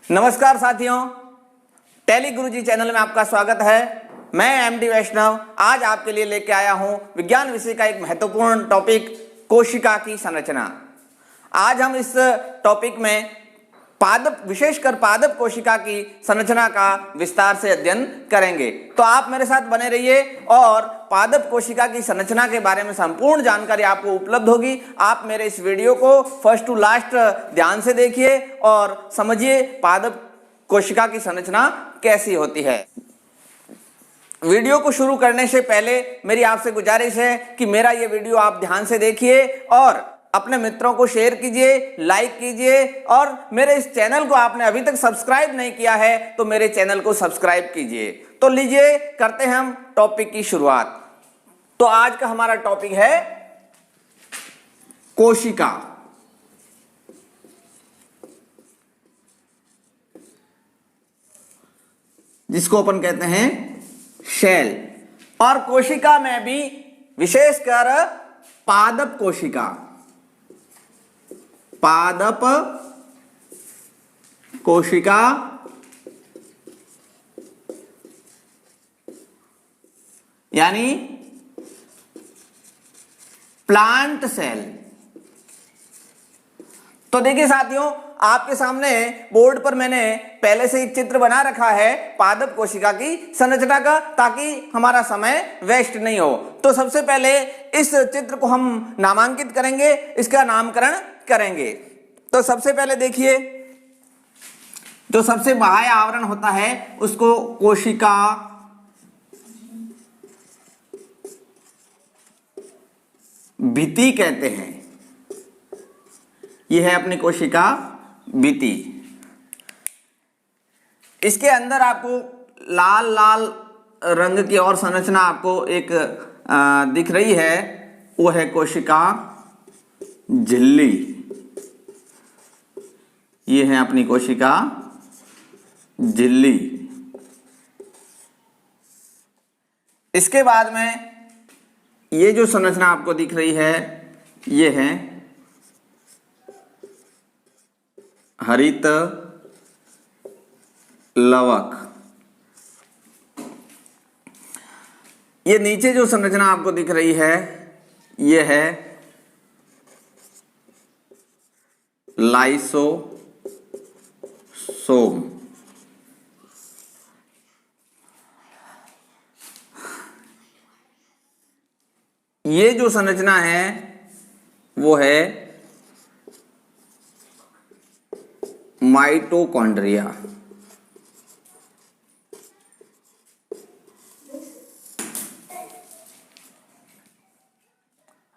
नमस्कार साथियों, टेली गुरुजी चैनल में आपका स्वागत है। मैं एमडी वैष्णव आज आपके लिए लेके आया हूं विज्ञान विषय का एक महत्वपूर्ण टॉपिक कोशिका की संरचना। आज हम इस टॉपिक में पादप विशेषकर पादप कोशिका की संरचना का विस्तार से अध्ययन करेंगे। तो आप मेरे साथ बने रहिए और पादप कोशिका की संरचना के बारे में संपूर्ण जानकारी आपको उपलब्ध होगी। आप मेरे इस वीडियो को फर्स्ट टू लास्ट ध्यान से देखिए और समझिए पादप कोशिका की संरचना कैसी होती है। वीडियो को शुरू करने से पहले मेरी आपसे गुजारिश है कि मेरा ये वीडियो आप ध्यान से देखिए और अपने मित्रों को शेयर कीजिए, लाइक कीजिए और मेरे इस चैनल को आपने अभी तक सब्सक्राइब नहीं किया है तो मेरे चैनल को सब्सक्राइब कीजिए। तो लीजिए करते हैं हम टॉपिक की शुरुआत। तो आज का हमारा टॉपिक है कोशिका। जिसको अपन कहते हैं सेल। और कोशिका में भी विशेषकर पादप कोशिका, पादप कोशिका यानी प्लांट सेल। तो देखिए साथियों, आपके सामने बोर्ड पर मैंने पहले से एक चित्र बना रखा है पादप कोशिका की संरचना का, ताकि हमारा समय वेस्ट नहीं हो। तो सबसे पहले इस चित्र को हम नामांकित करेंगे, इसका नामकरण करेंगे। तो सबसे पहले देखिए, जो सबसे बाह्य आवरण होता है उसको कोशिका भित्ति कहते हैं। यह है अपनी कोशिका भित्ति। इसके अंदर आपको लाल लाल रंग की और संरचना आपको एक दिख रही है, वो है कोशिका झिल्ली। ये है अपनी कोशिका झिल्ली। इसके बाद में ये जो संरचना आपको दिख रही है ये है हरित लवक। ये नीचे जो संरचना आपको दिख रही है ये है लाइसोसोम। ये जो संरचना है वो है माइटोकॉन्ड्रिया।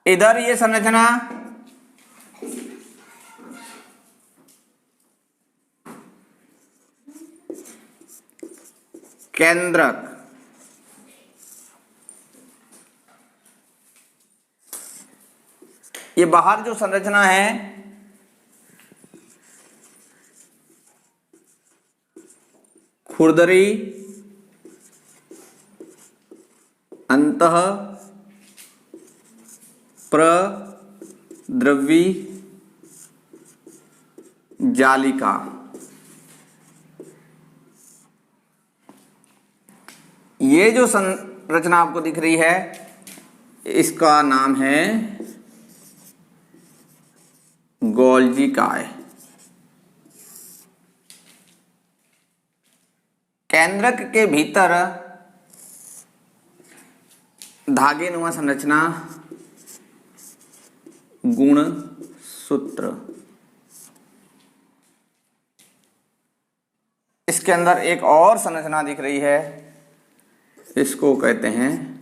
इधर ये संरचना केंद्रक। ये बाहर जो संरचना है खुरदरी, अंतः प्रद्रवी जालिका। ये जो संरचना आपको दिख रही है इसका नाम है गोल्जी काय। केंद्रक के भीतर धागेनुमा संरचना गुणसूत्र। इसके अंदर एक और संरचना दिख रही है, इसको कहते हैं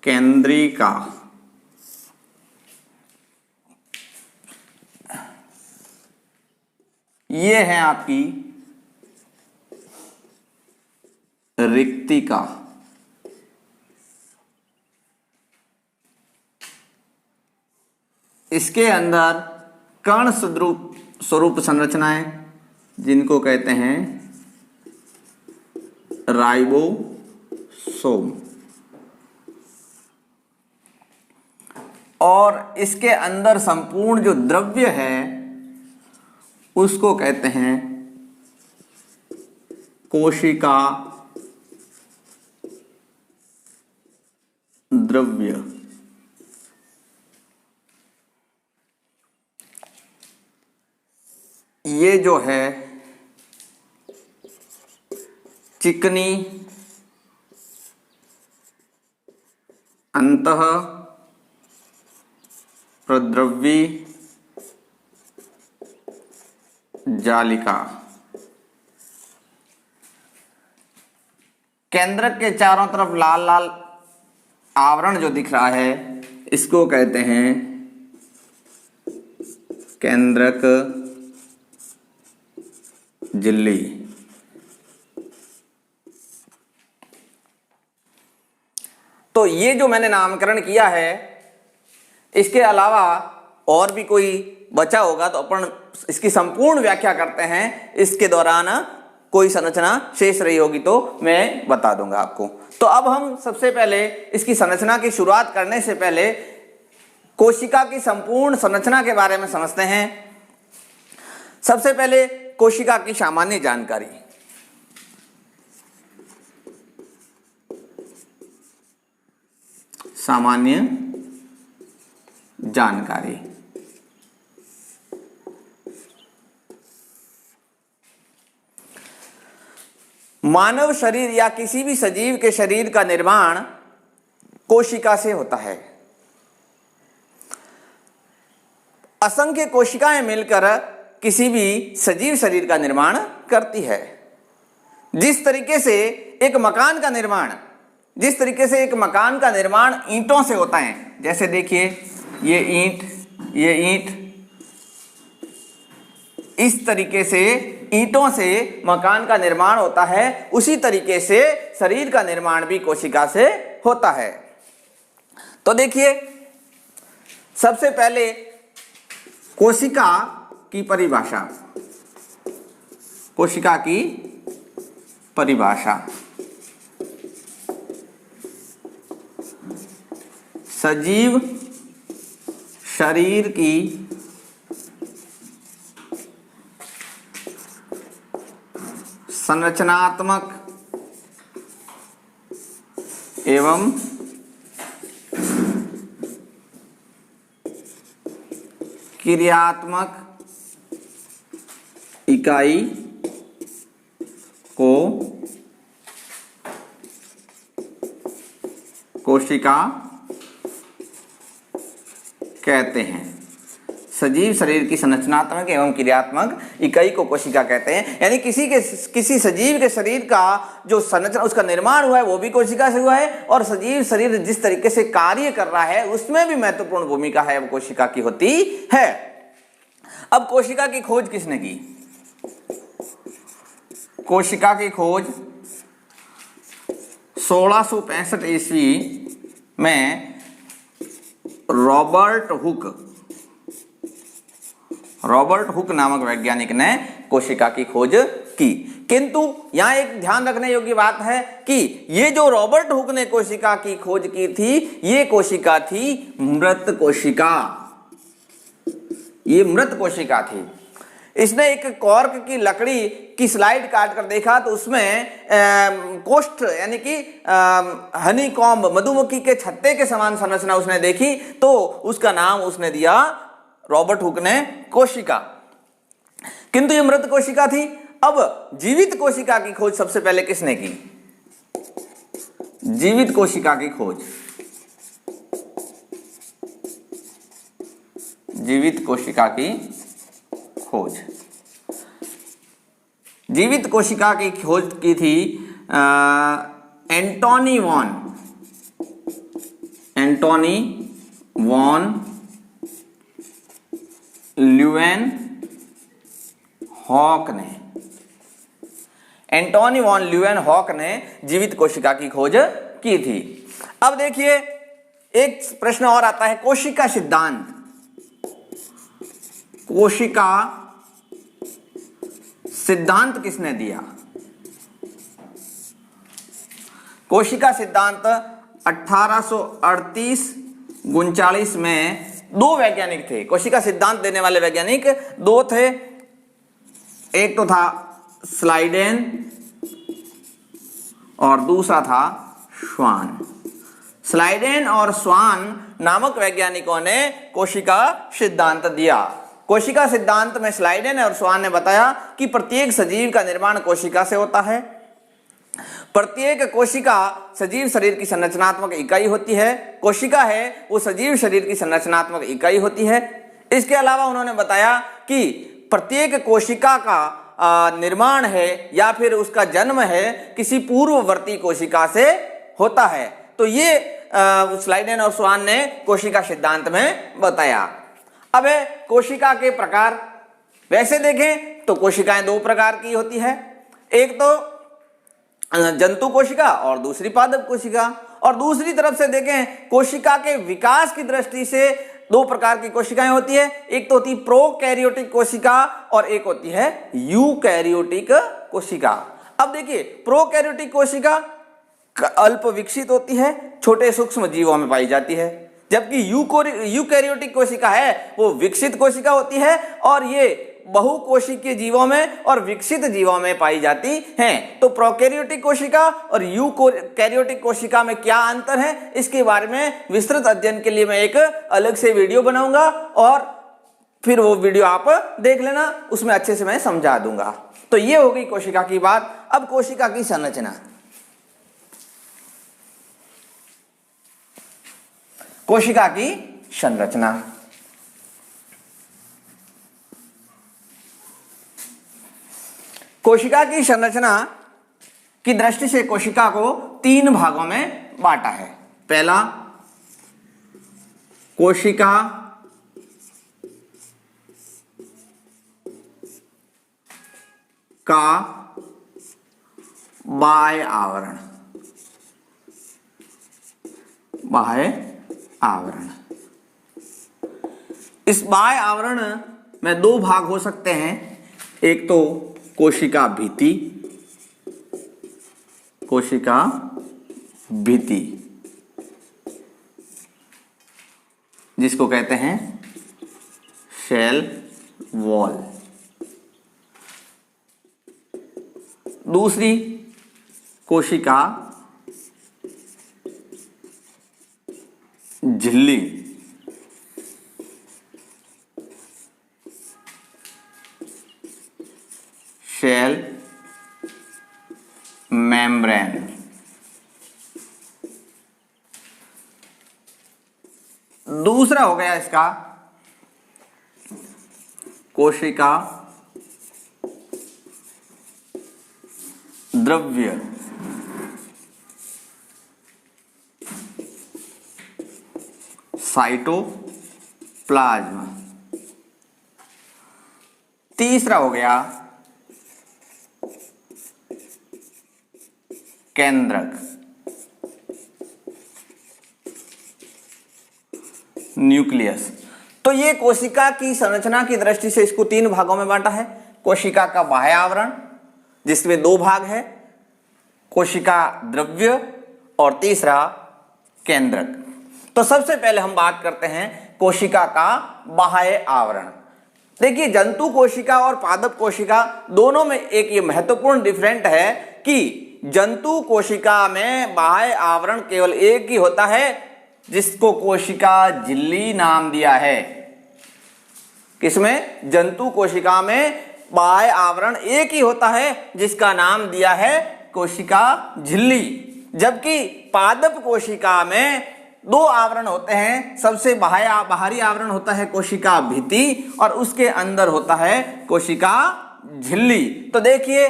केंद्रिका। ये है आपकी रिक्तिका। इसके अंदर कण स्वरूप संरचनाएं जिनको कहते हैं राइबोसोम। और इसके अंदर संपूर्ण जो द्रव्य है उसको कहते हैं कोशिका द्रव्य। ये जो है चिकनी अंतः प्रद्रव्यी जालिका, केंद्रक के चारों तरफ लाल लाल आवरण जो दिख रहा है इसको कहते हैं केंद्रक झिल्ली। तो ये जो मैंने नामकरण किया है, इसके अलावा और भी कोई बचा होगा तो अपन इसकी संपूर्ण व्याख्या करते हैं। इसके दौरान कोई संरचना शेष रही होगी तो मैं बता दूंगा आपको। तो अब हम सबसे पहले इसकी संरचना की शुरुआत करने से पहले कोशिका की संपूर्ण संरचना के बारे में समझते हैं। सबसे पहले कोशिका की सामान्य जानकारी। सामान्य जानकारी। मानव शरीर या किसी भी सजीव के शरीर का निर्माण कोशिका से होता है। असंख्य कोशिकाएं मिलकर किसी भी सजीव शरीर का निर्माण करती है। जिस तरीके से एक मकान का निर्माण ईंटों से होता है, जैसे देखिए ये ईंट, इस तरीके से ईंटों से मकान का निर्माण होता है, उसी तरीके से शरीर का निर्माण भी कोशिका से होता है। तो देखिए सबसे पहले कोशिका की परिभाषा। कोशिका की परिभाषा सजीव शरीर की संरचनात्मक एवं क्रियात्मक इकाई को कोशिका कहते हैं। सजीव शरीर की संरचनात्मक एवं क्रियात्मक इकाई को कोशिका कहते हैं। यानी किसी सजीव के शरीर का जो संरचना, उसका निर्माण हुआ है वो भी कोशिका से हुआ है, और सजीव शरीर जिस तरीके से कार्य कर रहा है उसमें भी महत्वपूर्ण भूमिका है वो कोशिका की होती है। अब कोशिका की खोज किसने की? कोशिका की खोज 1665 ईस्वी में रॉबर्ट हुक नामक वैज्ञानिक ने कोशिका की खोज की। किंतु यहां एक ध्यान रखने योग्य बात है कि ये जो रॉबर्ट हुक ने कोशिका की खोज की थी, ये कोशिका थी मृत कोशिका। ये मृत कोशिका थी। इसने एक कॉर्क की लकड़ी की स्लाइड काट कर देखा तो उसमें कोष्ठ यानी कि हनी कॉम्ब, मधुमक्खी के छत्ते के समान संरचना उसने देखी, तो उसका नाम उसने दिया रॉबर्ट हुक ने कोशिका। किंतु ये मृत कोशिका थी। अब जीवित कोशिका की खोज सबसे पहले किसने की? जीवित कोशिका की खोज, जीवित कोशिका की खोज, जीवित कोशिका की खोज की थी एंटोनी वॉन ल्यूवेनहॉक ने। एंटोनी वॉन ल्यूवेनहॉक ने जीवित कोशिका की खोज की थी। अब देखिए एक प्रश्न और आता है, कोशिका सिद्धांत। कोशिका सिद्धांत किसने दिया? कोशिका सिद्धांत 1838 1939 में दो वैज्ञानिक थे, कोशिका सिद्धांत देने वाले वैज्ञानिक दो थे। एक तो था स्लाइडेन और दूसरा था स्वान। स्लाइडेन और स्वान नामक वैज्ञानिकों ने कोशिका सिद्धांत दिया। कोशिका सिद्धांत में स्लाइडेन और स्वान ने बताया कि प्रत्येक सजीव का निर्माण कोशिका से होता है। प्रत्येक कोशिका सजीव शरीर की संरचनात्मक इकाई होती है। कोशिका है वो सजीव शरीर की संरचनात्मक इकाई होती है। इसके अलावा उन्होंने बताया कि प्रत्येक कोशिका का निर्माण है या फिर उसका जन्म है किसी पूर्ववर्ती कोशिका से होता है। तो ये स्लाइडेन और स्वान ने कोशिका सिद्धांत में बताया। अब है कोशिका के प्रकार। वैसे देखें तो कोशिकाएं दो प्रकार की होती है, एक तो जंतु कोशिका और दूसरी पादप कोशिका। और दूसरी तरफ से देखें कोशिका के विकास की दृष्टि से दो प्रकार की कोशिकाएं होती है, एक तो होती है प्रोकैरियोटिक कोशिका और एक होती है यूकैरियोटिक कोशिका। अब देखिए प्रोकैरियोटिक कोशिका अल्प विकसित होती है, छोटे सूक्ष्म जीवों में पाई जाती है, जबकि यूकैरियोटिक कोशिका है वो विकसित कोशिका होती है और ये बहुकोशिकीय जीवों में और विकसित जीवों में पाई जाती हैं। तो प्रोकैरियोटिक कोशिका और यूकैरियोटिक कोशिका में क्या अंतर है, इसके बारे में विस्तृत अध्ययन के लिए मैं एक अलग से वीडियो बनाऊंगा और फिर वो वीडियो आप देख लेना, उसमें अच्छे से मैं समझा दूंगा। तो ये हो गई कोशिका की बात। अब कोशिका की संरचना। कोशिका की संरचना, कोशिका की संरचना की दृष्टि से कोशिका को तीन भागों में बांटा है। पहला, कोशिका का बाह्य आवरण। बाह्य आवरण, इस बाह्य आवरण में दो भाग हो सकते हैं, एक तो कोशिका भित्ति, कोशिका भित्ति जिसको कहते हैं सेल वॉल। दूसरी कोशिका झिल्ली, सेल मेम्ब्रेन। दूसरा हो गया इसका कोशिका द्रव्य, साइटोप्लाज्म। तीसरा हो गया केंद्रक, न्यूक्लियस। तो ये कोशिका की संरचना की दृष्टि से इसको तीन भागों में बांटा है। कोशिका का बाह्य आवरण जिसमें दो भाग है, कोशिका द्रव्य और तीसरा केंद्रक। तो सबसे पहले हम बात करते हैं कोशिका का बाह्य आवरण। देखिए जंतु कोशिका और पादप कोशिका दोनों में एक ये महत्वपूर्ण डिफरेंट है कि जंतु कोशिका में बाह्य आवरण केवल एक ही होता है जिसको कोशिका झिल्ली नाम दिया है। किसमें? जंतु कोशिका में बाह्य आवरण एक ही होता है जिसका नाम दिया है कोशिका झिल्ली, जबकि पादप कोशिका में दो आवरण होते हैं। सबसे बाहरी आवरण होता है कोशिका भित्ति और उसके अंदर होता है कोशिका झिल्ली। तो देखिए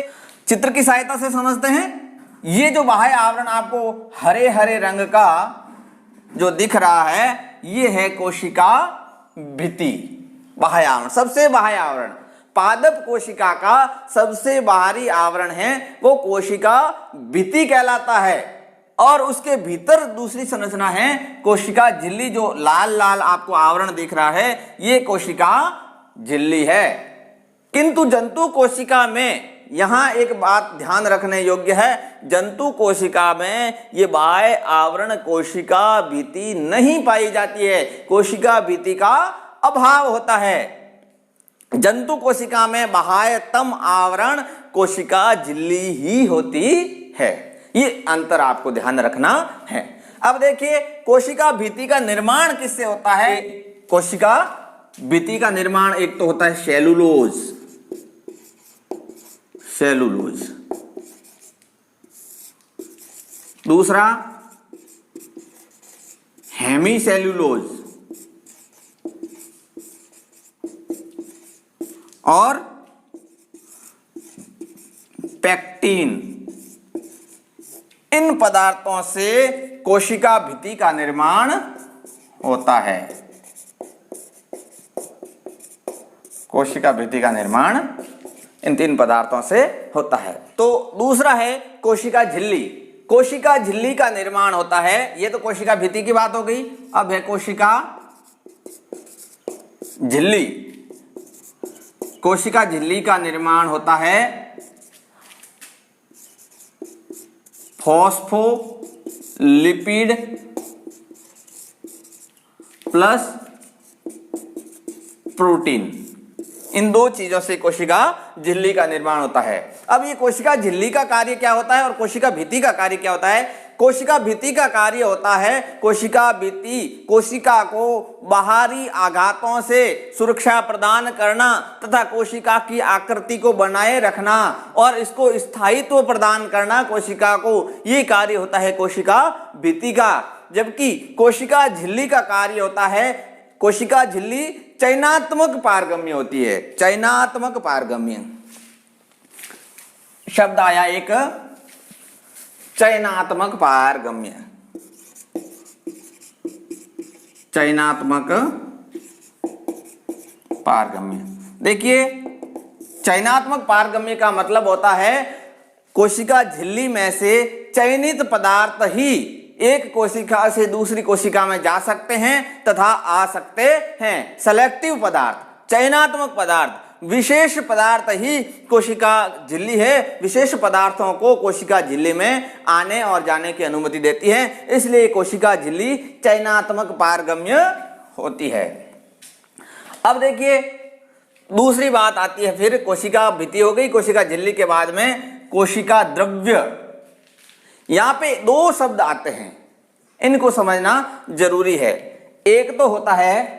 चित्र की सहायता से समझते हैं। ये जो बाह्य आवरण आपको हरे हरे रंग का जो दिख रहा है ये है कोशिका भित्ति, बाह्य आवरण, सबसे बाह्य आवरण। पादप कोशिका का सबसे बाहरी आवरण है वो कोशिका भित्ति कहलाता है और उसके भीतर दूसरी संरचना है कोशिका झिल्ली। जो लाल लाल आपको आवरण दिख रहा है ये कोशिका झिल्ली है। किंतु जंतु कोशिका में यहां एक बात ध्यान रखने योग्य है, जंतु कोशिका में ये बाह्य आवरण कोशिका भित्ति नहीं पाई जाती है, कोशिका भित्ति का अभाव होता है। जंतु कोशिका में बाह्यतम आवरण कोशिका झिल्ली ही होती है। ये अंतर आपको ध्यान रखना है। अब देखिए कोशिका भित्ति का निर्माण किससे होता है। कोशिका भित्ति का निर्माण एक तो होता है सेलुलोज, दूसरा हेमीसेल्यूलोज और पेक्टिन। इन पदार्थों से कोशिका भित्ति का निर्माण होता है। कोशिका भित्ति का निर्माण इन 3 पदार्थों से होता है। तो दूसरा है कोशिका झिल्ली। कोशिका झिल्ली का निर्माण होता है, ये तो कोशिका भित्ति की बात हो गई। अब है कोशिका झिल्ली। कोशिका झिल्ली का निर्माण होता है फॉस्फोलिपिड प्लस प्रोटीन। इन 2 चीजों से कोशिका झिल्ली का निर्माण होता है। अब ये कोशिका झिल्ली का कार्य क्या होता है और कोशिका भित्ति का कार्य क्या होता है। कोशिका भित्ति का कार्य होता है कोशिका भित्ति कोशिका को बाहरी आघातों से सुरक्षा प्रदान करना तथा कोशिका की आकृति को बनाए रखना और इसको स्थायित्व प्रदान करना कोशिका को, ये कार्य होता है कोशिका भित्ति का। जबकि कोशिका झिल्ली का कार्य होता है, कोशिका झिल्ली चयनात्मक पारगम्य होती है। चयनात्मक पारगम्य शब्द आया एक, चयनात्मक पारगम्य। चयनात्मक पारगम्य, देखिए चयनात्मक पारगम्य का मतलब होता है कोशिका झिल्ली में से चयनित पदार्थ ही एक कोशिका से दूसरी कोशिका में जा सकते हैं तथा आ सकते हैं। सेलेक्टिव पदार्थ, चयनात्मक पदार्थ, विशेष पदार्थ ही कोशिका झिल्ली है। विशेष पदार्थों को कोशिका झिल्ली में आने और जाने की अनुमति देती है, इसलिए कोशिका झिल्ली चयनात्मक पारगम्य होती है। अब देखिए दूसरी बात आती है, फिर कोशिका भित्ति हो गई, कोशिका झिल्ली के बाद में कोशिका द्रव्य। यहां पे 2 शब्द आते हैं, इनको समझना जरूरी है। एक तो होता है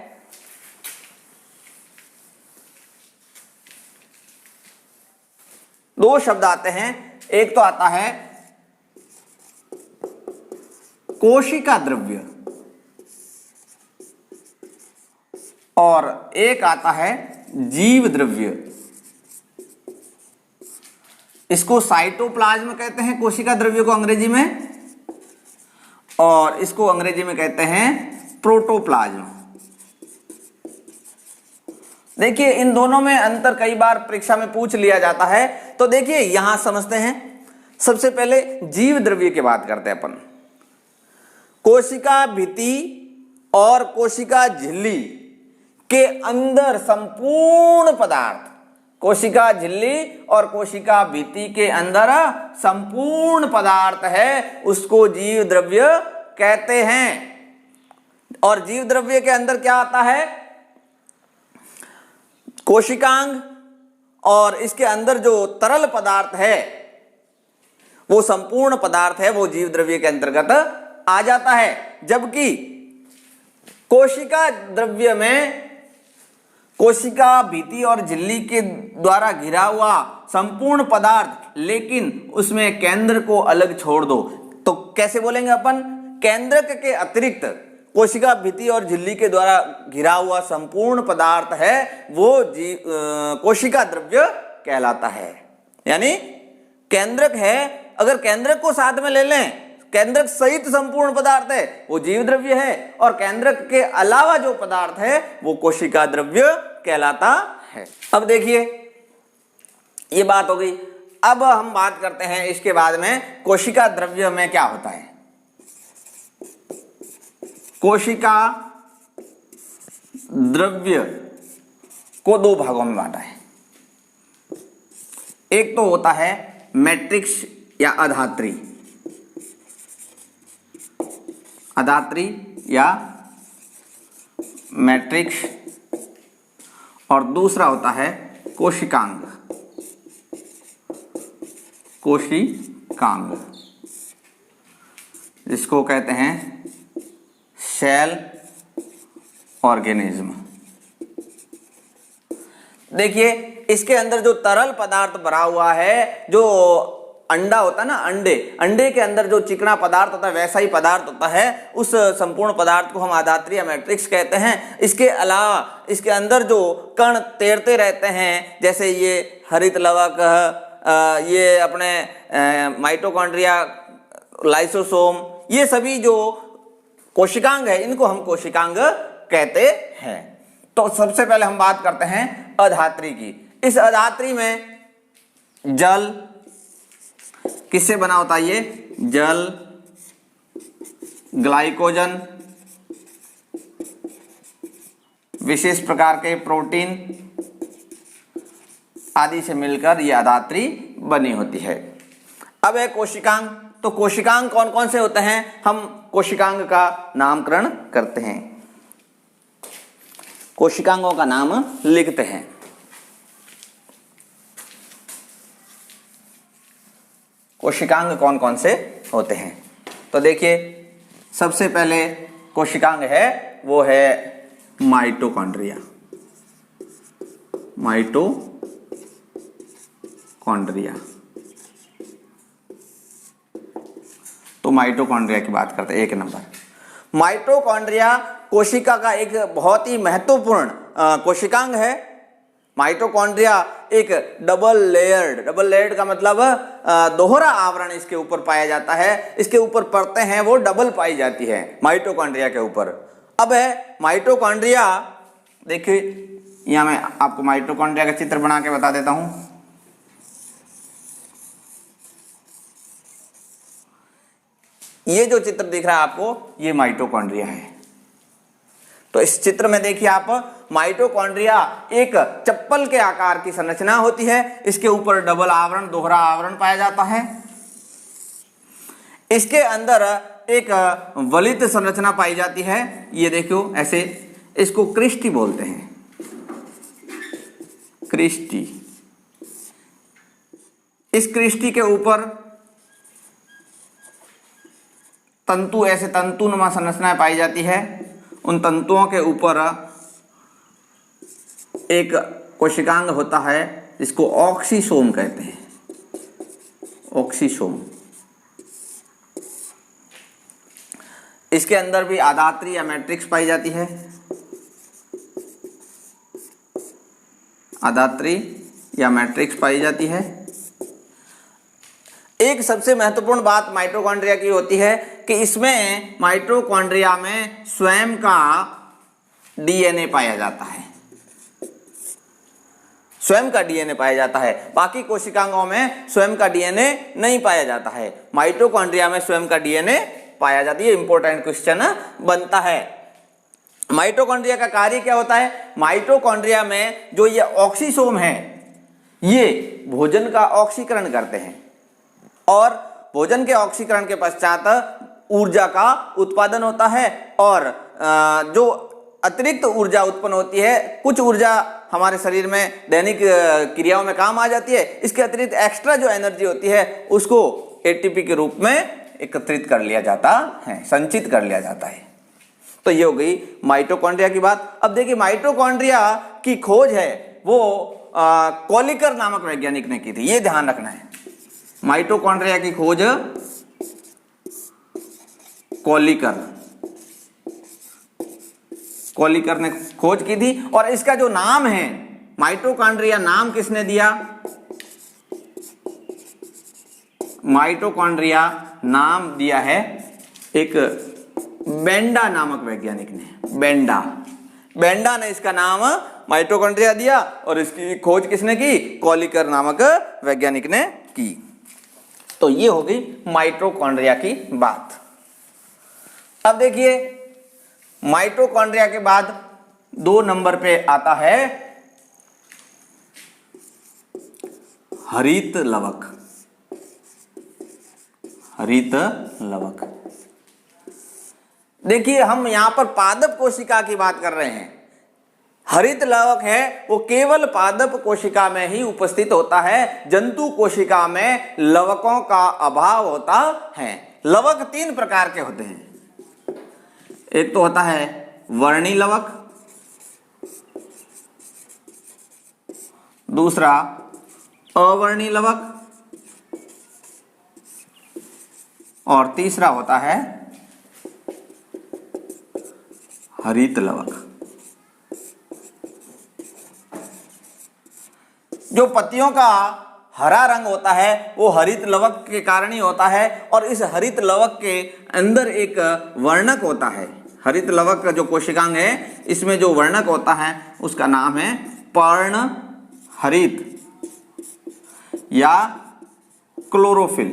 दो शब्द आते हैं, एक तो आता है कोशिका द्रव्य और एक आता है जीव द्रव्य। इसको साइटोप्लाज्म कहते हैं कोशिका द्रव्य को अंग्रेजी में, और इसको अंग्रेजी में कहते हैं प्रोटोप्लाज्म। देखिए इन दोनों में अंतर कई बार परीक्षा में पूछ लिया जाता है, तो देखिए यहां समझते हैं। सबसे पहले जीव द्रव्य की बात करते हैं अपन। कोशिका भित्ति और कोशिका झिल्ली के अंदर संपूर्ण पदार्थ, कोशिका झिल्ली और कोशिका भित्ति के अंदर संपूर्ण पदार्थ है, उसको जीव द्रव्य कहते हैं। और जीव द्रव्य के अंदर क्या आता है, कोशिकांग, और इसके अंदर जो तरल पदार्थ है वो संपूर्ण पदार्थ है, वो जीव द्रव्य के अंतर्गत आ जाता है। जबकि कोशिका द्रव्य में कोशिका भित्ति और झिल्ली के द्वारा घिरा हुआ संपूर्ण पदार्थ, लेकिन उसमें केंद्र को अलग छोड़ दो, तो कैसे बोलेंगे अपन, केंद्रक के अतिरिक्त कोशिका भित्ति और झिल्ली के द्वारा घिरा हुआ संपूर्ण पदार्थ है वो कोशिका द्रव्य कहलाता है। यानी केंद्रक है, अगर केंद्रक को साथ में ले लें, केंद्रक सहित संपूर्ण पदार्थ है वो जीव द्रव्य है, और केंद्रक के अलावा जो पदार्थ है वो कोशिका द्रव्य कहलाता है। अब देखिए ये बात हो गई। अब हम बात करते हैं इसके बाद में कोशिका द्रव्य में क्या होता है। कोशिका द्रव्य को 2 भागों में बांटा है। एक तो होता है मैट्रिक्स या अधात्री, अधात्री या मैट्रिक्स, और दूसरा होता है कोशिकांग, कोशिकांग जिसको कहते हैं सेल ऑर्गेनिज्म। देखिए इसके अंदर जो तरल पदार्थ भरा हुआ है, जो अंडा होता है ना, अंडे के अंदर जो चिकना पदार्थ होता है वैसा ही पदार्थ होता है, उस संपूर्ण पदार्थ को हम अधात्री या मैट्रिक्स कहते हैं। इसके अलावा इसके अंदर जो कण तैरते रहते हैं, जैसे ये हरित लवक, ये अपने माइटोकॉन्ड्रिया, लाइसोसोम, ये सभी जो कोशिकांग है इनको हम कोशिकांग कहते हैं। तो सबसे पहले हम बात करते हैं अधात्री की। इस अधात्री में जल किससे बना होता है? ये जल, ग्लाइकोजन, विशेष प्रकार के प्रोटीन आदि से मिलकर यह अधात्री बनी होती है। अब है कोशिकांग। तो कोशिकांग कौन कौन से होते हैं? हम कोशिकांग का नामकरण करते हैं, कोशिकांगों का नाम लिखते हैं। कोशिकांग कौन कौन से होते हैं? तो देखिए सबसे पहले कोशिकांग है वो है माइटोकॉन्ड्रिया, माइटोकॉन्ड्रिया। तो माइटोकॉन्ड्रिया की बात करते हैं। एक नंबर माइटोकॉन्ड्रिया कोशिका का एक बहुत ही महत्वपूर्ण कोशिकांग है। माइटोकॉन्ड्रिया एक डबल लेयर्ड का मतलब दोहरा आवरण इसके ऊपर पाया जाता है। इसके ऊपर परतें हैं वो डबल पाई जाती है माइटोकॉन्ड्रिया के ऊपर। अब है माइटोकॉन्ड्रिया, देखिए यहां मैं आपको माइटोकॉन्ड्रिया का चित्र बना के बता देता हूं। ये जो चित्र दिख रहा है आपको, ये माइटोकॉन्ड्रिया है। तो इस चित्र में देखिए आप, माइटोकॉन्ड्रिया एक चप्पल के आकार की संरचना होती है। इसके ऊपर डबल आवरण, दोहरा आवरण पाया जाता है। इसके अंदर एक वलित संरचना पाई जाती है। ये देखो ऐसे, इसको क्रिस्टी बोलते हैं, क्रिस्टी। इस क्रिस्टी के ऊपर तंतु, ऐसे तंतुनुमा संरचनाएं पाई जाती है। उन तंतुओं के ऊपर एक कोशिकांग होता है जिसको ऑक्सीसोम कहते हैं, ऑक्सीसोम। इसके अंदर भी अधात्री या मैट्रिक्स पाई जाती है, अधात्री या मैट्रिक्स पाई जाती है। एक सबसे महत्वपूर्ण बात माइटोकॉन्ड्रिया की होती है कि इसमें, माइटोकॉन्ड्रिया में स्वयं का डीएनए पाया जाता है, स्वयं का डीएनए पाया जाता है। बाकी कोशिकांगों में स्वयं का डीएनए नहीं पाया जाता है, माइटोकॉन्ड्रिया में स्वयं का डीएनए पाया जाता है। ये इंपॉर्टेंट क्वेश्चन बनता है। माइटोकॉन्ड्रिया का कार्य क्या होता है? माइटोकॉन्ड्रिया में जो ये ऑक्सीसोम है, ये भोजन का ऑक्सीकरण करते हैं और भोजन के ऑक्सीकरण के पश्चात ऊर्जा का उत्पादन होता है। और जो अतिरिक्त ऊर्जा उत्पन्न होती है, कुछ ऊर्जा हमारे शरीर में दैनिक क्रियाओं में काम आ जाती है। इसके अतिरिक्त एक्स्ट्रा जो एनर्जी होती है उसको एटीपी के रूप में एकत्रित कर लिया जाता है, संचित कर लिया जाता है। तो ये हो गई माइटोकॉन्ड्रिया की बात। अब देखिए माइटोकॉन्ड्रिया की खोज है वो कॉलिकर नामक वैज्ञानिक ने की थी, ये ध्यान रखना है। माइटोकॉन्ड्रिया की खोज कॉलिकर ने खोज की थी। और इसका जो नाम है माइटोकॉन्ड्रिया, नाम किसने दिया? माइटोकॉन्ड्रिया नाम दिया है एक बेंडा नामक वैज्ञानिक ने। बेंडा ने इसका नाम माइटोकॉन्ड्रिया दिया और इसकी खोज किसने की? कॉलिकर नामक वैज्ञानिक ने की। तो ये हो गई माइटोकॉन्ड्रिया की बात। अब देखिए माइटोकॉन्ड्रिया के बाद 2 नंबर पे आता है हरित लवक, हरित लवक। देखिए हम यहां पर पादप कोशिका की बात कर रहे हैं। हरित लवक है वो केवल पादप कोशिका में ही उपस्थित होता है, जंतु कोशिका में लवकों का अभाव होता है। लवक तीन प्रकार के होते हैं। एक तो होता है वर्णी लवक, दूसरा अवर्णी लवक, और तीसरा होता है हरित लवक। जो पत्तियों का हरा रंग होता है वो हरित लवक के कारण ही होता है, और इस हरित लवक के अंदर एक वर्णक होता है। हरित लवक का जो कोशिकांग है इसमें जो वर्णक होता है उसका नाम है पर्ण हरित या क्लोरोफिल।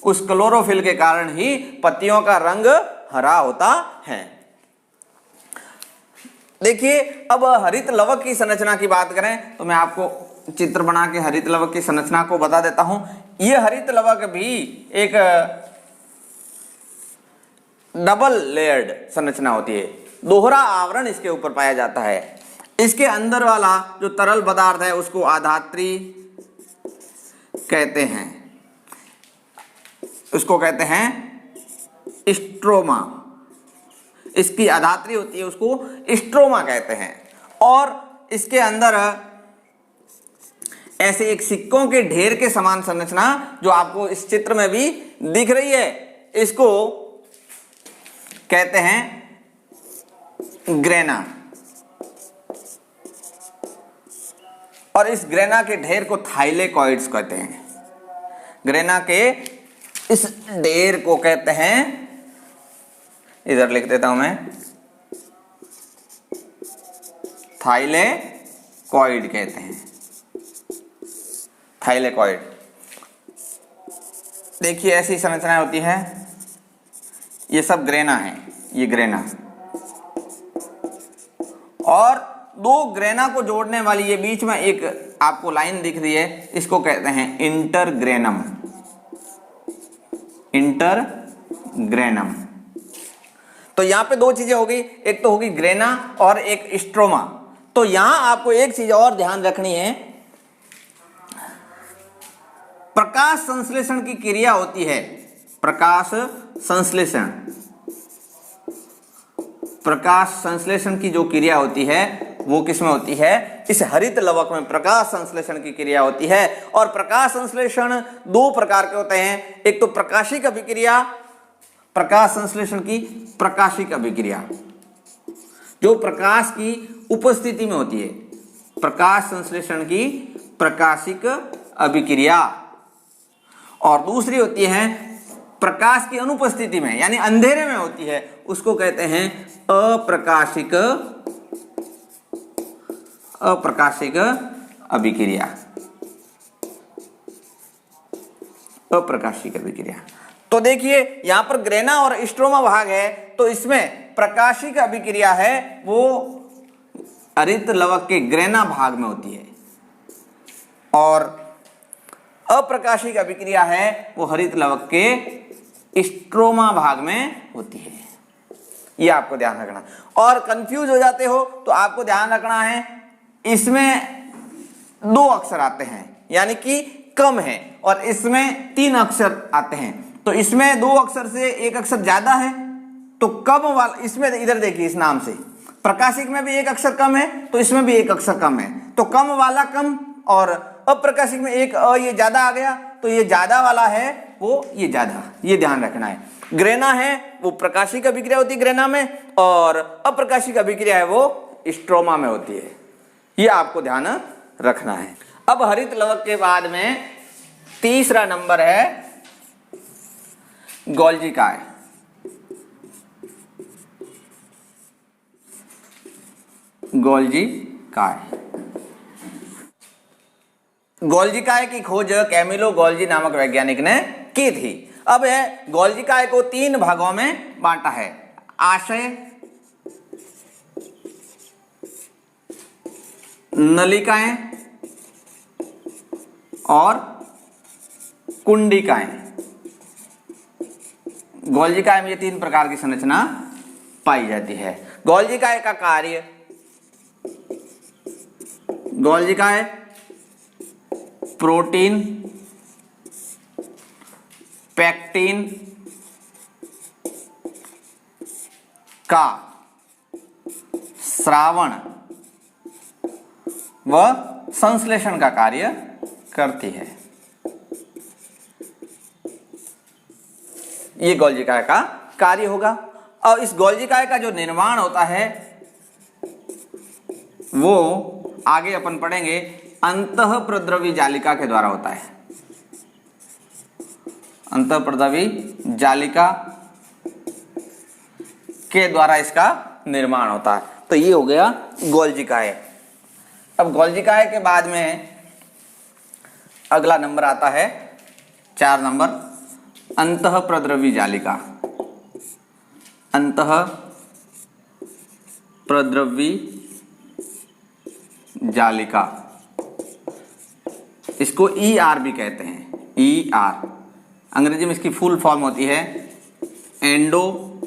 उस क्लोरोफिल के कारण ही पत्तियों का रंग हरा होता है। देखिए अब हरित लवक की संरचना की बात करें तो मैं आपको चित्र बना के हरित लवक की संरचना को बता देता हूं। यह हरित लवक भी एक डबल लेयर्ड संरचना होती है, दोहरा आवरण इसके ऊपर पाया जाता है। इसके अंदर वाला जो तरल पदार्थ है उसको आधात्री कहते हैं, उसको कहते हैं स्ट्रोमा। इसकी आधात्री होती है उसको स्ट्रोमा कहते हैं। और इसके अंदर ऐसे एक सिक्कों के ढेर के समान संरचना जो आपको इस चित्र में भी दिख रही है, इसको कहते हैं ग्रेना। और इस ग्रेना के ढेर को थाइलेकॉइड्स कहते हैं। ग्रेना के इस ढेर को कहते हैं, इधर लिख देता हूं मैं, थाइलेकॉइड कहते हैं, थाइलेकॉइड। देखिए ऐसी संरचना होती है, ये सब ग्रेना है, ये ग्रेना, और दो ग्रेना को जोड़ने वाली ये बीच में एक आपको लाइन दिख रही है, इसको कहते हैं इंटरग्रेनम। इंटरग्रेनम। तो यहां पे दो चीजें होगी, एक तो होगी ग्रेना और एक स्ट्रोमा। तो यहां आपको एक चीज और ध्यान रखनी है, प्रकाश संश्लेषण की क्रिया होती है। प्रकाश संश्लेषण, प्रकाश संश्लेषण की जो क्रिया होती है वो किसमें होती है? इस हरित लवक में प्रकाश संश्लेषण की क्रिया होती है। और प्रकाश संश्लेषण दो प्रकार के होते हैं, एक तो प्रकाशिक अभिक्रिया, प्रकाश संश्लेषण की प्रकाशिक अभिक्रिया जो प्रकाश की उपस्थिति में होती है, प्रकाश संश्लेषण की प्रकाशिक अभिक्रिया। और दूसरी होती है प्रकाश की अनुपस्थिति में, यानी अंधेरे में होती है, उसको कहते हैं अप्रकाशिक अभिक्रिया। अप्रकाशिक अभिक्रिया। तो देखिए यहां पर ग्रेना और स्ट्रोमा भाग है, तो इसमें प्रकाशिक अभिक्रिया है वो हरित लवक के ग्रेना भाग में होती है, और अप्रकाशिक अभिक्रिया है वो हरित लवक के स्ट्रोमा भाग में होती है। ये आपको ध्यान रखना। और कंफ्यूज हो जाते हो तो आपको ध्यान रखना है, इसमें दो अक्षर आते हैं यानी कि कम है, और इसमें तीन अक्षर आते हैं। तो इसमें दो अक्षर से एक अक्षर ज्यादा है, तो कम वाला, इसमें इधर देखिए इस नाम से, प्रकाशिक में भी एक अक्षर कम है तो इसमें भी एक अक्षर कम है, तो कम वाला कम, और अप्रकाशिक में एक ये ज्यादा आ गया तो ये ज्यादा वाला है वो ये ज्यादा, ये ध्यान रखना है। ग्रेना है वो प्रकाशिक अभिक्रिया होती है ग्रेना में, और अप्रकाशिक अभिक्रिया है वो स्ट्रोमा में होती है। ये आपको ध्यान रखना है। अब हरित लवक के बाद में तीसरा नंबर है गोल्जी काय। गोल्जी काय, गोल्जी काय की खोज कैमिलो गोल्जी नामक वैज्ञानिक ने की थी। अब है गोल्जी काय को तीन भागों में बांटा है, आशय, नलिकाएं और कुंडिकाएं। गोल्जिकाएं में ये 3 प्रकार की संरचना पाई जाती है। गोल्जिकाएं का कार्य, गोल्जिकाएं प्रोटीन, पैक्टिन का स्रावण व संश्लेषण का कार्य करती है। ये गोल्जिकाय का कार्य होगा। और इस गोल्जिकाय का जो निर्माण होता है वो आगे अपन पढ़ेंगे अंतःप्रद्रवी जालिका के द्वारा होता है। अंतःप्रद्रवी जालिका के द्वारा इसका निर्माण होता है। तो ये हो गया गोल्जिकाय। अब गोल्जिकाय के बाद में अगला नंबर आता है 4 नंबर, अंतःप्रद्रवी जालिका। अंतःप्रद्रवी जालिका, इसको ER भी कहते हैं। ER अंग्रेजी में इसकी फुल फॉर्म होती है एंडोप्लाज्मिक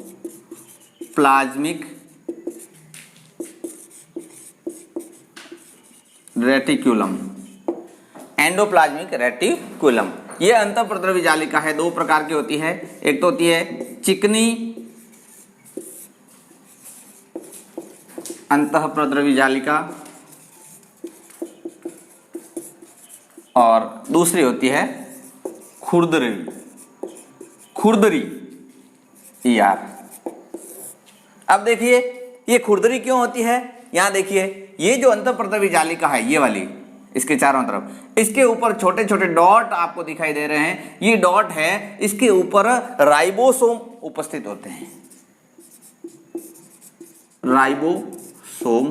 रेटिक्यूलम। एंडोप्लाज्मिक रेटिक्यूलम ये अंतःप्रद्रवी जालिका है। 2 प्रकार की होती है। एक तो होती है चिकनी अंतःप्रद्रवी जालिका और दूसरी होती है खुरदरी ER। अब देखिए ये खुरदरी क्यों होती है। यहां देखिए ये जो अंतःप्रद्रवी जालिका है, ये वाली, इसके चारों तरफ, इसके ऊपर छोटे छोटे डॉट आपको दिखाई दे रहे हैं। ये डॉट है, इसके ऊपर राइबोसोम उपस्थित होते हैं। राइबोसोम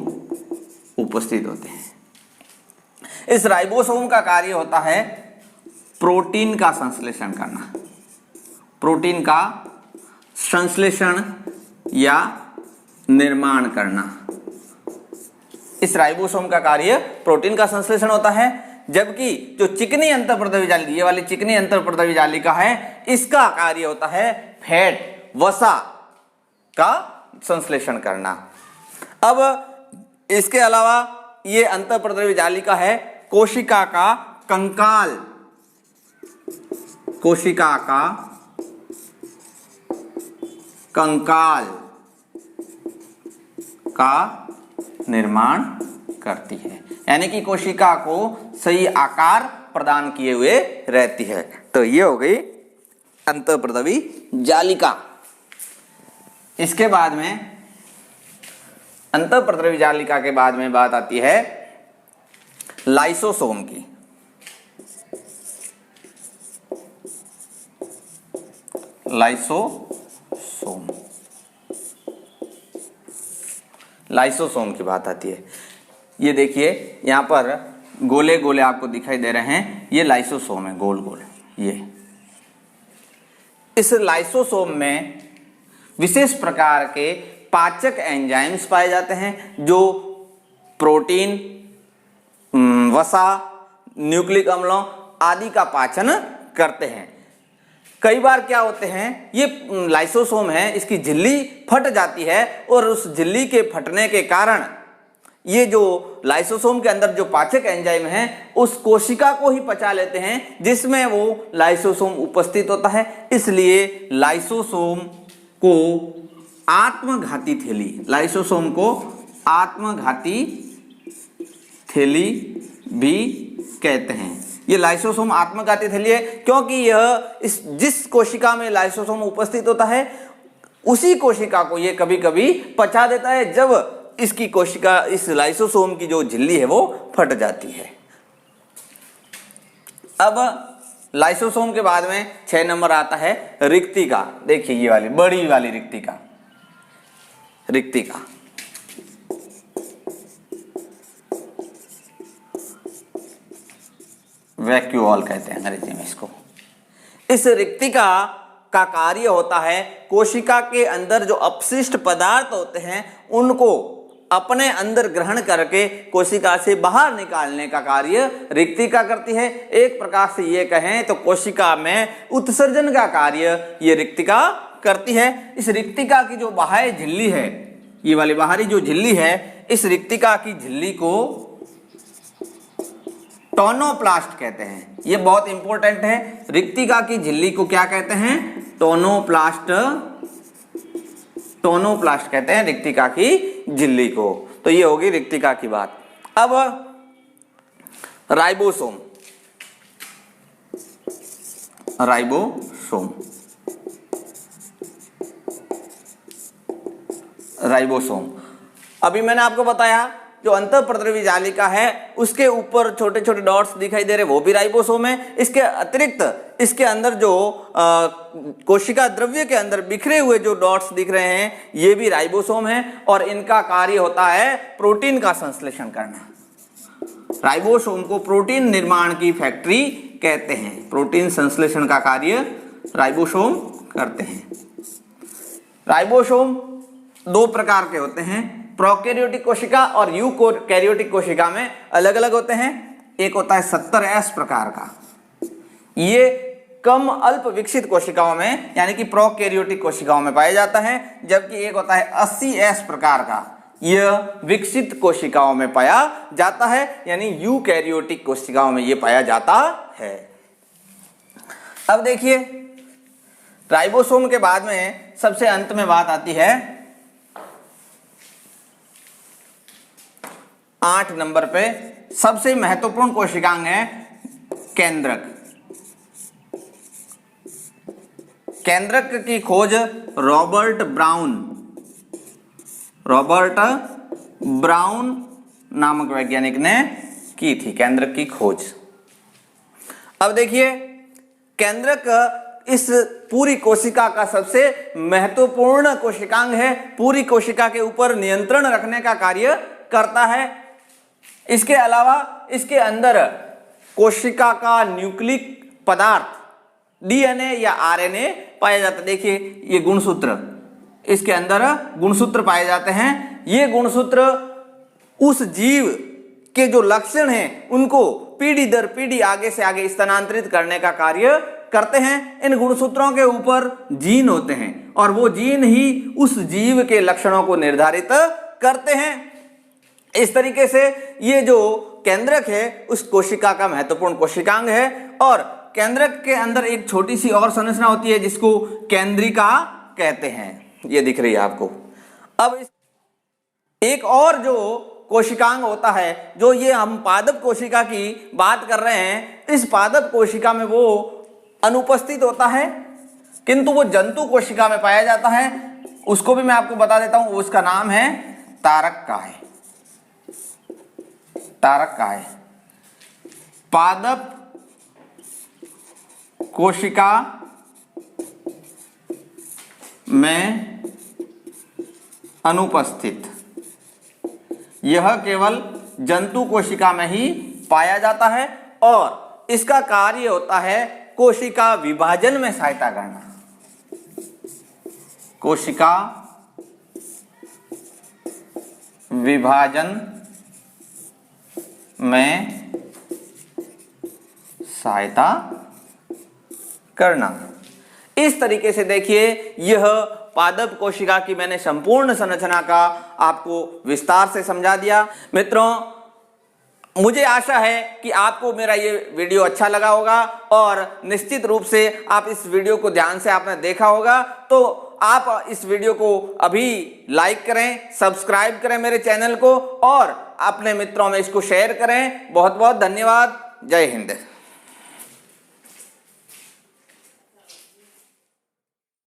उपस्थित होते हैं। इस राइबोसोम का कार्य होता है प्रोटीन का संश्लेषण करना। प्रोटीन का संश्लेषण या निर्माण करना। इस राइबोसोम का कार्य प्रोटीन का संश्लेषण होता है, जबकि जो चिकनी अंतःप्रद्रवी जालिका, ये वाली चिकनी अंतःप्रद्रवी जालिका है, इसका कार्य होता है फैट, वसा का संश्लेषण करना। अब इसके अलावा ये अंतःप्रद्रवी जालिका है कोशिका का कंकाल, कोशिका का कंकाल का निर्माण करती है, यानी कि कोशिका को सही आकार प्रदान किए हुए रहती है। तो ये हो गई अंतःप्रद्रवी जालिका। इसके बाद में अंतःप्रद्रवी जालिका के बाद में बात आती है लाइसोसोम की। लाइसोसोम, लाइसोसोम की बात आती है। ये देखिए यहां पर गोले गोले आपको दिखाई दे रहे हैं, ये लाइसोसोम है, गोल गोल। ये इस लाइसोसोम में विशेष प्रकार के पाचक एंजाइम्स पाए जाते हैं जो प्रोटीन, वसा, न्यूक्लिक अम्लों आदि का पाचन करते हैं। कई बार क्या होते हैं, ये लाइसोसोम है, इसकी झिल्ली फट जाती है और उस झिल्ली के फटने के कारण ये जो लाइसोसोम के अंदर जो पाचक एंजाइम है उस कोशिका को ही पचा लेते हैं जिसमें वो लाइसोसोम उपस्थित होता है। इसलिए लाइसोसोम को आत्मघाती थैली, लाइसोसोम को आत्मघाती थैली भी कहते हैं। ये लाइसोसोम आत्मघाती थैली है क्योंकि यह जिस कोशिका में लाइसोसोम उपस्थित होता है उसी कोशिका को ये कभी कभी पचा देता है जब इसकी कोशिका, इस लाइसोसोम की जो झिल्ली है वो फट जाती है। अब लाइसोसोम के बाद में 6 नंबर आता है रिक्तिका। देखिए ये वाली बड़ी वाली रिक्तिका, रिक्तिका वैक्यूऑल कहते हैं अंग्रेजी में इसको। इस रिक्तिका का कार्य होता है कोशिका के अंदर जो अपशिष्ट पदार्थ होते हैं उनको अपने अंदर ग्रहण करके कोशिका से बाहर निकालने का कार्य रिक्तिका करती है। एक प्रकार से ये कहें तो कोशिका में उत्सर्जन का कार्य ये रिक्तिका करती है। इस रिक्तिका की जो बाह्य झिल्ली है, ये वाली बाहरी जो झिल्ली है, इस रिक्तिका की झिल्ली को टोनोप्लास्ट कहते हैं। ये बहुत इंपॉर्टेंट है। रिक्तिका की झिल्ली को क्या कहते हैं? टोनोप्लास्ट कहते हैं रिक्तिका की झिल्ली को। तो ये होगी रिक्तिका की बात। अब राइबोसोम अभी मैंने आपको बताया जो अंतःप्रद्रवी जालिका है उसके ऊपर छोटे छोटे डॉट्स दिखाई दे रहे वो भी राइबोसोम है। इसके अतिरिक्त इसके अंदर जो कोशिका द्रव्य के अंदर बिखरे हुए जो डॉट्स दिख रहे हैं ये भी राइबोसोम है और इनका कार्य होता है प्रोटीन का संश्लेषण करना। राइबोसोम को प्रोटीन निर्माण की फैक्ट्री कहते हैं। प्रोटीन संश्लेषण का कार्य राइबोसोम करते हैं। राइबोसोम दो प्रकार के होते हैं, प्रोकैरियोटिक कोशिका और यूकैरियोटिक कोशिका में अलग अलग होते हैं। एक होता है 70S प्रकार का, ये कम अल्प विकसित कोशिकाओं में यानी कि प्रोकैरियोटिक कोशिकाओं में पाया जाता है, जबकि एक होता है 80S प्रकार का, यह विकसित कोशिकाओं में पाया जाता है यानी यूकैरियोटिक कोशिकाओं में यह पाया जाता है। अब देखिए राइबोसोम के बाद में सबसे अंत में बात आती है 8 नंबर पे सबसे महत्वपूर्ण कोशिकांग है केंद्रक। केंद्रक की खोज रॉबर्ट ब्राउन नामक वैज्ञानिक ने की थी, केंद्रक की खोज। अब देखिए केंद्रक इस पूरी कोशिका का सबसे महत्वपूर्ण कोशिकांग है, पूरी कोशिका के ऊपर नियंत्रण रखने का कार्य करता है। इसके अलावा इसके अंदर कोशिका का न्यूक्लिक पदार्थ डीएनए या आरएनए पाया जाता है। देखिए ये गुणसूत्र, इसके अंदर गुणसूत्र पाए जाते हैं। ये गुणसूत्र उस जीव के जो लक्षण हैं उनको पीढ़ी दर पीढ़ी आगे से आगे स्थानांतरित करने का कार्य करते हैं। इन गुणसूत्रों के ऊपर जीन होते हैं और वो जीन ही उस जीव के लक्षणों को निर्धारित करते हैं। इस तरीके से ये जो केंद्रक है उस कोशिका का महत्वपूर्ण कोशिकांग है। और केंद्रक के अंदर एक छोटी सी और संरचना होती है जिसको केंद्रिका कहते हैं, ये दिख रही है आपको। अब एक और जो कोशिकांग होता है, जो ये हम पादप कोशिका की बात कर रहे हैं, इस पादप कोशिका में वो अनुपस्थित होता है किंतु वो जंतु कोशिका में पाया जाता है। उसको भी मैं आपको बता देता हूं, उसका नाम है तारककाय। पादप कोशिका में अनुपस्थित, यह केवल जंतु कोशिका में ही पाया जाता है और इसका कार्य होता है कोशिका विभाजन में सहायता करना। कोशिका विभाजन में सहायता करना। इस तरीके से देखिए यह पादप कोशिका की मैंने संपूर्ण संरचना का आपको विस्तार से समझा दिया। मित्रों, मुझे आशा है कि आपको मेरा ये वीडियो अच्छा लगा होगा और निश्चित रूप से आप इस वीडियो को ध्यान से आपने देखा होगा। तो आप इस वीडियो को अभी लाइक करें, सब्सक्राइब करें मेरे चैनल को और अपने मित्रों में इसको शेयर करें। बहुत बहुत धन्यवाद। जय हिंद।